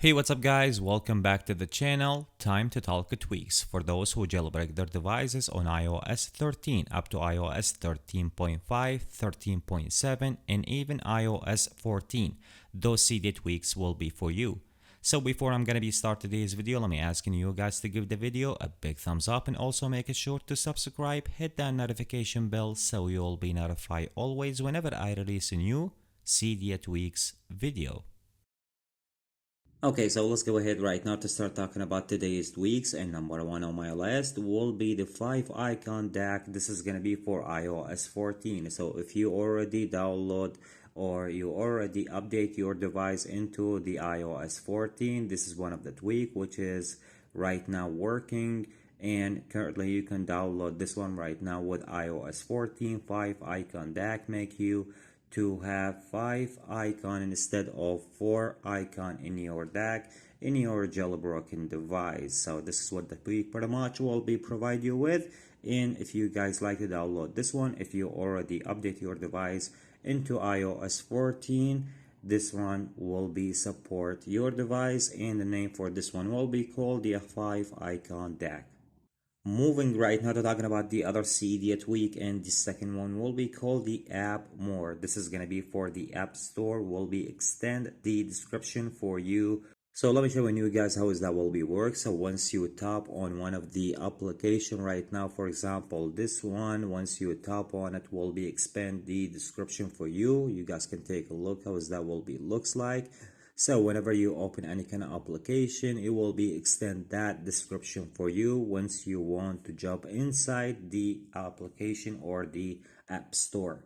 Hey, what's up guys? Welcome back to the channel. Time to talk tweaks for those who jailbreak their devices on iOS 13 up to iOS 13.5, 13.7 and even iOS 14. Those Cydia tweaks will be for you. So before I'm gonna be start today's video, let me asking you guys to give the video a big thumbs up and also make it sure to subscribe, hit that notification bell so you'll be notified always whenever I release a new Cydia tweaks video. Okay, so let's go ahead right now to start talking about today's tweaks, and number one on my list will be the 5 icon DAC. This is going to be for iOS 14. So if you already download or you already update your device into the iOS 14, this is one of the tweak which is right now working, and currently you can download this one right now with iOS 14. 5 icon DAC make you to have 5 icon instead of 4 icon in your DAC in your jailbroken device. So this is what the tweak pretty much will be provide you with. And if you guys like to download this one, if you already update your device into iOS 14, this one will be support your device, and the name for this one will be called the 5 icon DAC. Moving right now to talking about the other Cydia tweak, and the second one will be called the Appmore. This is going to be for the App Store, will be extend the description for you. So let me show you guys how is that will be work. So once you tap on one of the application right now, for example this one, once you tap on it will be expand the description for you. You guys can take a look how is that will be looks like. So whenever you open any kind of application, it will be extend that description for you once you want to jump inside the application or the app store.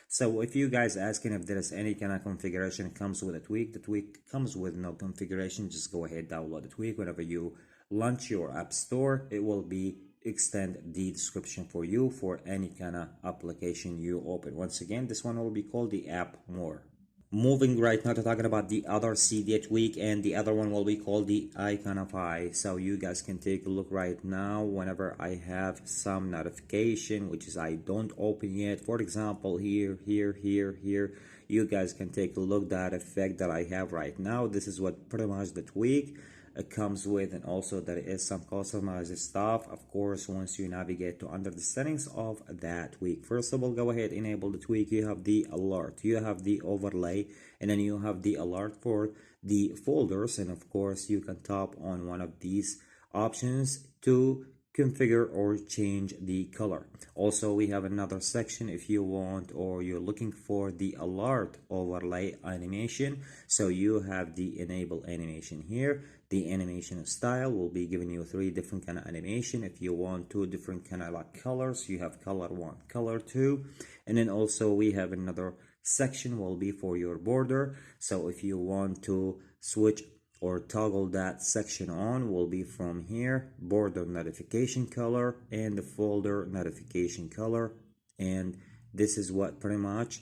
So if you guys asking if there is any kind of configuration comes with a tweak, the tweak comes with no configuration. Just go ahead, download the tweak. Whenever you launch your app store, it will be extend the description for you for any kind of application you open. Once again, this one will be called the Appmore. Moving right now to talking about the other Cydia tweak, and the other one will be called the Iconify. So you guys can take a look right now whenever I have some notification which is I don't open yet. For example here, you guys can take a look that effect that I have right now. This is what pretty much the tweak it comes with, and also there is some customized stuff. Of course, once you navigate to under the settings of that tweak, first of all go ahead, enable the tweak. You have the alert, you have the overlay, and then you have the alert for the folders, and of course you can tap on one of these options to configure or change the color. Also we have another section if you want or you're looking for the alert overlay animation. So you have the enable animation here. The animation style will be giving you 3 different kind of animation. If you want 2 different kind of like colors, you have color 1, color 2, and then also we have another section will be for your border. So if you want to switch or toggle that section on, will be from here, border notification color and the folder notification color, and this is what pretty much.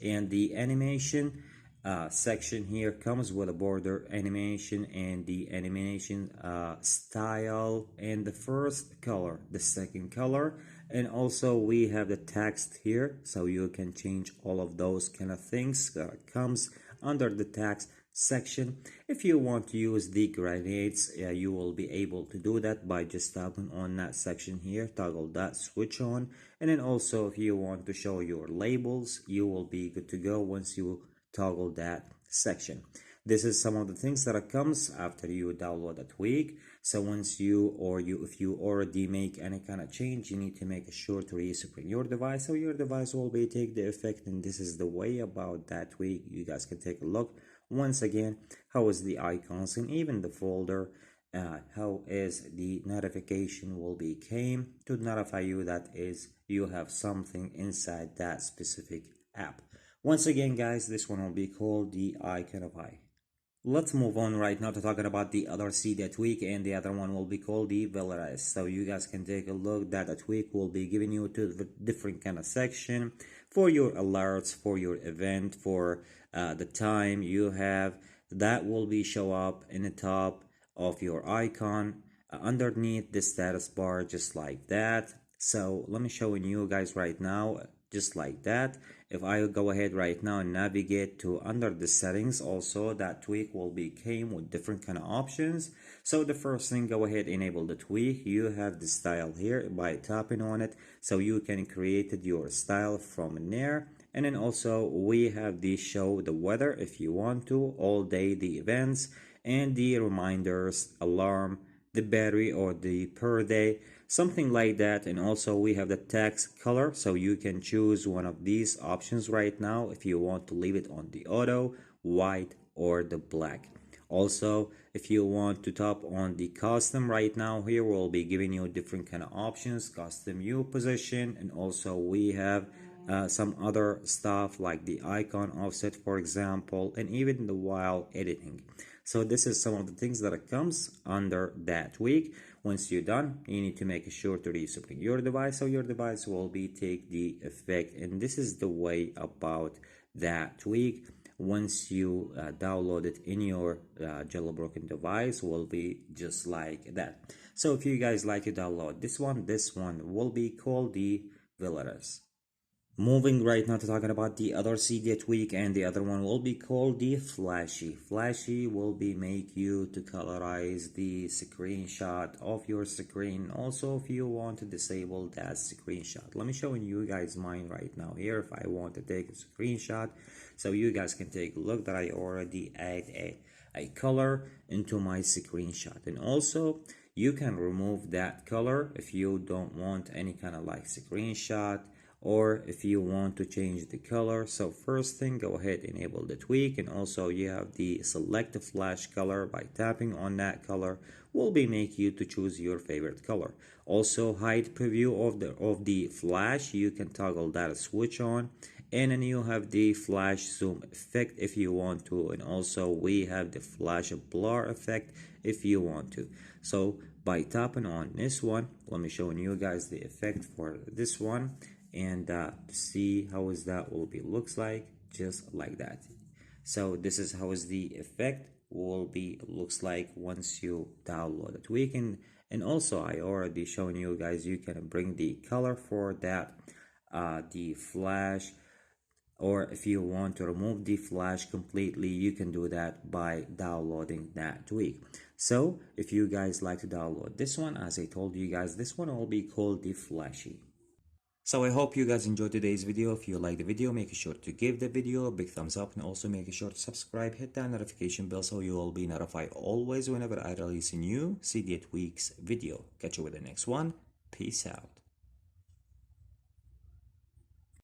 And the animation section here comes with a border animation and the animation style and the first color, the second color, and also we have the text here, so you can change all of those kind of things that comes under the text section. If you want to use the grenades, you will be able to do that by just tapping on that section here, toggle that switch on, and then also if you want to show your labels, you will be good to go once you toggle that section. This is some of the things that comes after you download a tweak. So once if you already make any kind of change, you need to make sure to respring your device, so your device will be take the effect. And this is the way about that tweak. You guys can take a look once again how is the icons and even the folder, how is the notification will be came to notify you that is you have something inside that specific app. Once again guys, this one will be called the Iconify. Let's move on right now to talking about the other Cydia tweak, and the other one will be called the Velaris. So you guys can take a look that a tweak will be giving you to the different kind of section for your alerts, for your event, for the time you have. That will be show up in the top of your icon underneath the status bar, just like that. So let me show you guys right now. just like that. If I go ahead right now and navigate to under the settings, also that tweak will be came with different kind of options. So the first thing, go ahead, enable the tweak. You have the style here by tapping on it, so you can create your style from there. And then also we have the show the weather if you want to, all day, the events, and the reminders, alarm, the battery or the per day, something like that. And also we have the text color, so you can choose one of these options right now if you want to leave it on the auto, white, or the black. Also, if you want to tap on the custom right now, here we'll be giving you different kind of options, custom view position, and also we have some other stuff like the icon offset, for example, and even the while editing. So this is some of the things that comes under that tweak. Once you're done, you need to make sure to resupply your device, so your device will be take the effect. And this is the way about that tweak. Once you download it in your jailbroken device, will be just like that. So if you guys like to download this one will be called the Velaris. Moving right now to talking about the other Cydia tweak, and the other one will be called the Flashy. Flashy will be make you to colorize the screenshot of your screen. Also, if you want to disable that screenshot, let me show you guys mine right now here. If I want to take a screenshot, so you guys can take a look that I already add a color into my screenshot. And also you can remove that color if you don't want any kind of like screenshot, or if you want to change the color. So first thing, go ahead, enable the tweak, and also you have the select flash color. By tapping on that color will be make you to choose your favorite color. Also hide preview of the flash, you can toggle that switch on, and then you have the flash zoom effect if you want to, and also we have the flash blur effect if you want to. So by tapping on this one, let me show you guys the effect for this one, and see how is that will be looks like, just like that. So this is how is the effect will be looks like once you download it. We can, and also I already shown you guys, you can bring the color for that the flash, or if you want to remove the flash completely, you can do that by downloading that tweak. So if you guys like to download this one, as I told you guys, this one will be called the Flashy. So I hope you guys enjoyed today's video. If you like the video, make sure to give the video a big thumbs up, and also make sure to subscribe, hit that notification bell so you will be notified always whenever I release a new Cydia Tweaks video. Catch you with the next one. Peace out.